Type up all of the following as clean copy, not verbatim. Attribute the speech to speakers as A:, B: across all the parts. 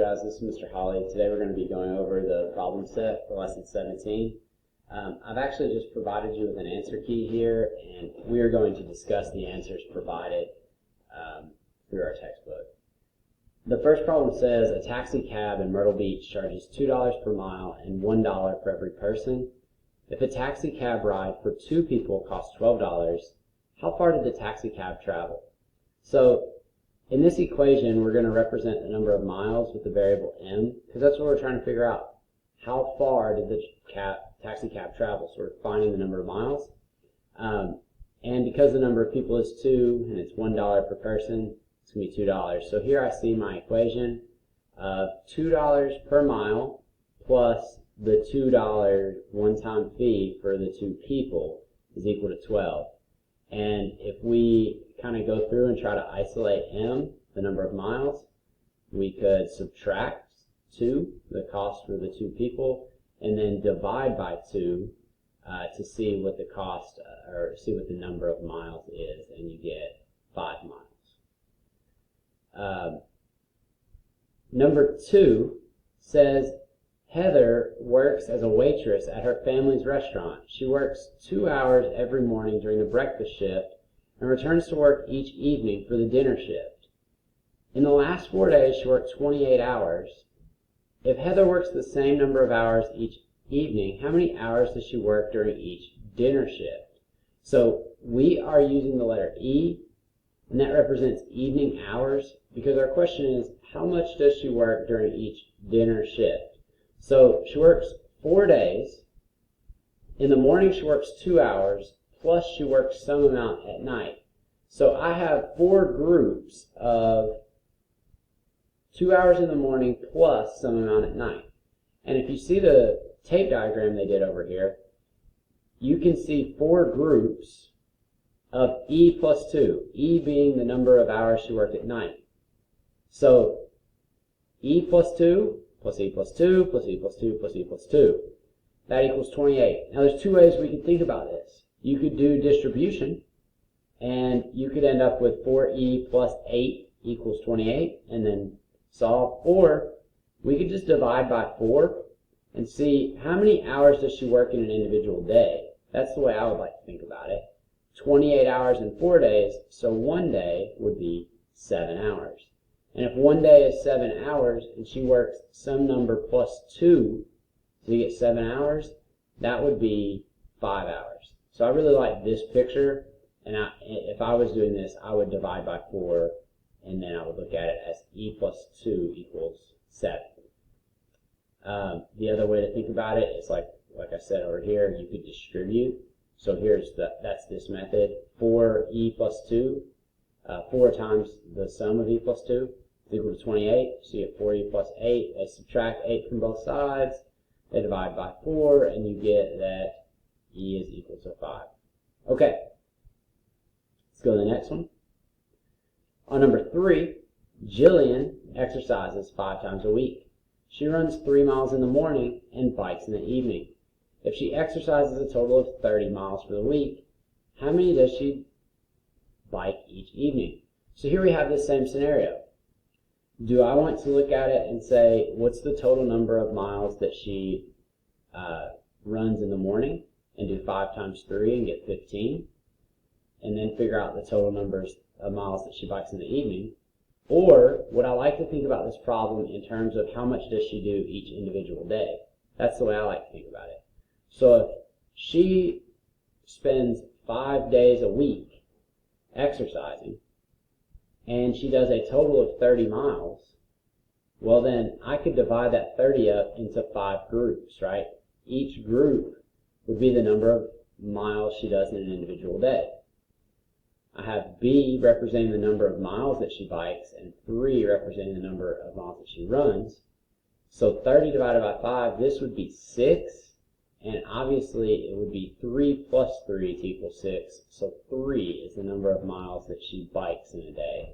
A: guys, this is Mr. Holly. Today we're going to be going over the problem set for lesson 17. I've actually just provided you with an answer key here, and we are going to discuss the answers provided through our textbook. The first problem says a taxi cab in Myrtle Beach charges $2 per mile and $1 for every person. If a taxi cab ride for 2 people costs $12, how far did the taxi cab travel? So in this equation, we're going to represent the number of miles with the variable m, because that's what we're trying to figure out. How far did the taxi cab travel? So we're finding the number of miles. And because the number of people is 2 and it's $1 per person, it's going to be $2. So here I see my equation of $2 per mile plus the $2 one-time fee for the 2 people is equal to 12. And if we kind of go through and try to isolate m, the number of miles, we could subtract 2, the cost for the 2 people, and then divide by 2 to see what the cost or see what the number of miles is, and you get 5 miles. Number 2 says Heather works as a waitress at her family's restaurant. She works 2 hours every morning during the breakfast shift and returns to work each evening for the dinner shift. In the last 4 days, she worked 28 hours. If Heather works the same number of hours each evening, how many hours does she work during each dinner shift? So we are using the letter E, and that represents evening hours, because our question is, how much does she work during each dinner shift? So she works 4 days. In the morning she works 2 hours, plus she works some amount at night. So I have 4 groups of 2 hours in the morning plus some amount at night. And if you see the tape diagram they did over here, you can see 4 groups of E plus 2, E being the number of hours she worked at night. So E plus 2 plus E plus 2 plus E plus 2 plus E plus 2. That equals 28. Now there's 2 ways we can think about this. You could do distribution, and you could end up with 4E plus 8 equals 28, and then solve. Or we could just divide by 4 and see how many hours does she work in an individual day. That's the way I would like to think about it. 28 hours in 4 days, so 1 day would be 7 hours. And if 1 day is 7 hours and she works some number plus 2, so you get 7 hours, that would be 5 hours. So I really like this picture, and if I was doing this, I would divide by 4, and then I would look at it as E plus 2 equals 7. The other way to think about it is like I said over here, you could distribute. So that's this method. 4E plus 2, 4 times the sum of E plus 2 is equal to 28. So you get 4E plus 8. They subtract 8 from both sides. They divide by 4, and you get that E is equal to 5. Okay, let's go to the next one. On number 3, Jillian exercises 5 times a week. She runs 3 miles in the morning and bikes in the evening. If she exercises a total of 30 miles for the week, how many does she bike each evening? So here we have this same scenario. Do I want to look at it and say, what's the total number of miles that she runs in the morning, and do 5 times 3 and get 15, and then figure out the total numbers of miles that she bikes in the evening? Or would I like to think about this problem in terms of how much does she do each individual day? That's the way I like to think about it. So if she spends 5 days a week exercising, and she does a total of 30 miles, well then I could divide that 30 up into 5 groups, right? Each group would be the number of miles she does in an individual day. I have B representing the number of miles that she bikes, and 3 representing the number of miles that she runs. So 30 divided by 5, this would be 6, and obviously it would be 3 plus 3 to equal 6, so 3 is the number of miles that she bikes in a day.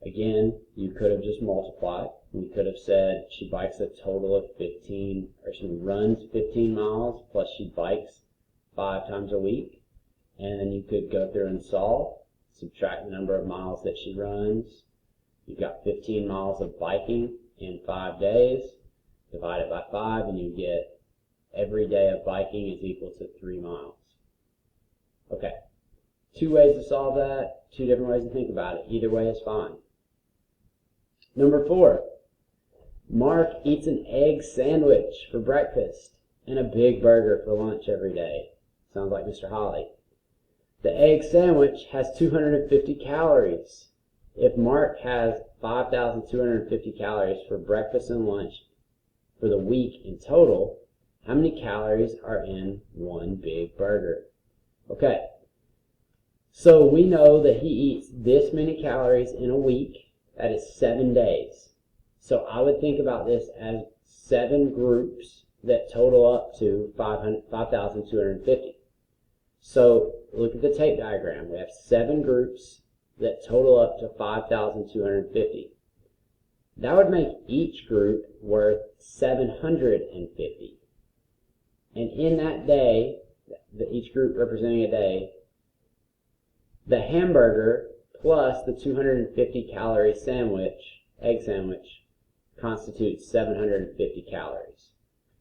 A: Again, you could have just multiplied. We could have said she bikes a total of 15, or she runs 15 miles, plus she bikes 5 times a week. And then you could go through and solve, subtract the number of miles that she runs. You've got 15 miles of biking in 5 days. Divide it by 5 and you get every day of biking is equal to 3 miles. Okay, 2 ways to solve that, 2 different ways to think about it. Either way is fine. Number 4, Mark eats an egg sandwich for breakfast and a big burger for lunch every day. Sounds like Mr. Holly. The egg sandwich has 250 calories. If Mark has 5,250 calories for breakfast and lunch for the week in total, how many calories are in one big burger? Okay, so we know that he eats this many calories in a week. That is 7 days. So I would think about this as 7 groups that total up to 5,250. So look at the tape diagram. We have 7 groups that total up to 5,250. That would make each group worth 750. And in that day, each group representing a day, the hamburger plus the 250 calorie sandwich, egg sandwich, constitutes 750 calories.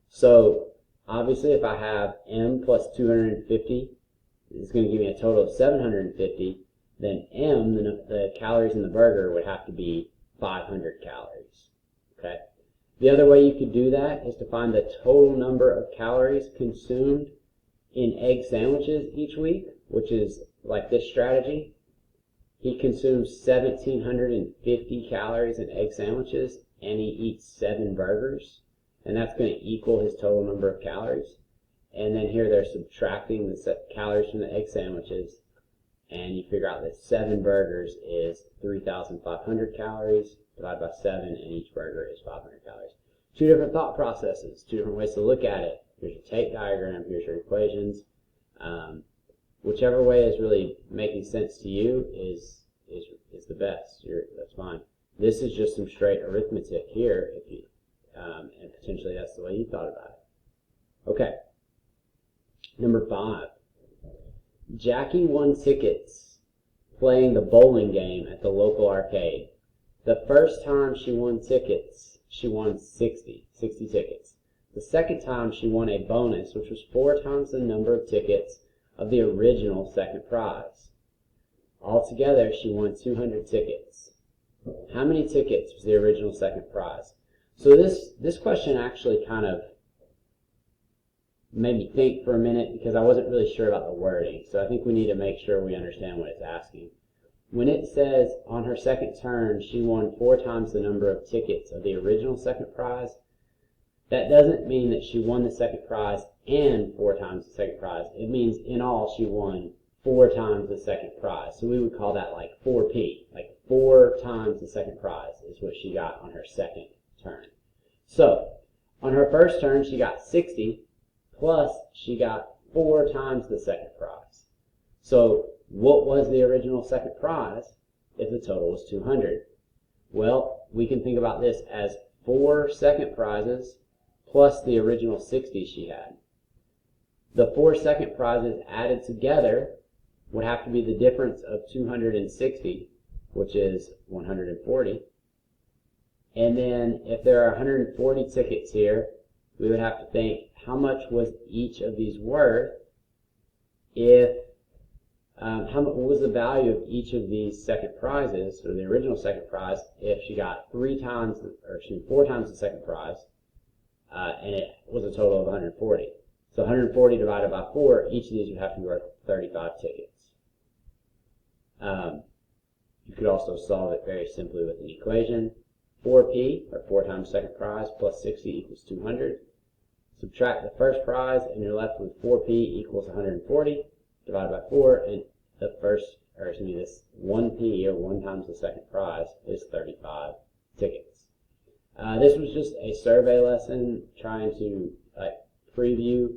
A: So obviously if I have M plus 250, it's going to give me a total of 750, then M, the calories in the burger, would have to be 500 calories. Okay. The other way you could do that is to find the total number of calories consumed in egg sandwiches each week, which is like this strategy. He consumes 1,750 calories in egg sandwiches, and he eats 7 burgers, and that's going to equal his total number of calories. And then here they're subtracting the calories from the egg sandwiches, and you figure out that 7 burgers is 3,500 calories, divided by 7, and each burger is 500 calories. 2 different thought processes, 2 different ways to look at it. Here's your tape diagram, here's your equations. Whichever way is really making sense to you is the best. That's fine. This is just some straight arithmetic here, and potentially that's the way you thought about it. Okay. Number 5. Jackie won tickets playing the bowling game at the local arcade. The first time she won tickets, she won 60 tickets. The second time she won a bonus, which was 4 times the number of tickets of the original second prize. Altogether, she won 200 tickets. How many tickets was the original second prize? So this question actually kind of made me think for a minute because I wasn't really sure about the wording. So I think we need to make sure we understand what it's asking. When it says on her second turn she won 4 times the number of tickets of the original second prize, that doesn't mean that she won the second prize and 4 times the second prize. It means in all she won 4 times the second prize. So we would call that like 4P, like 4 times the second prize is what she got on her second turn. So on her first turn she got 60, plus she got 4 times the second prize. So what was the original second prize if the total was 200? Well, we can think about this as 4 second prizes plus the original 60 she had. The 4 second prizes added together would have to be the difference of 260, which is 140. And then if there are 140 tickets here, we would have to think how much was each of these worth if what was the value of each of these second prizes, or the original second prize, if she got 4 times the second prize, and it was a total of 140. So 140 divided by 4, each of these would have to be worth 35 tickets. You could also solve it very simply with an equation. 4P, or 4 times second prize, plus 60 equals 200. Subtract the first prize, and you're left with 4P equals 140, divided by 4, and this 1P, or 1 times the second prize, is 35 tickets. This was just a survey lesson trying to preview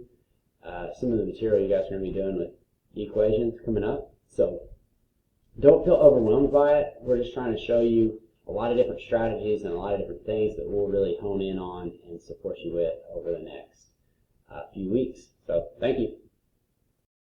A: some of the material you guys are going to be doing with equations coming up. So don't feel overwhelmed by it. We're just trying to show you a lot of different strategies and a lot of different things that we'll really hone in on and support you with over the next few weeks. So thank you.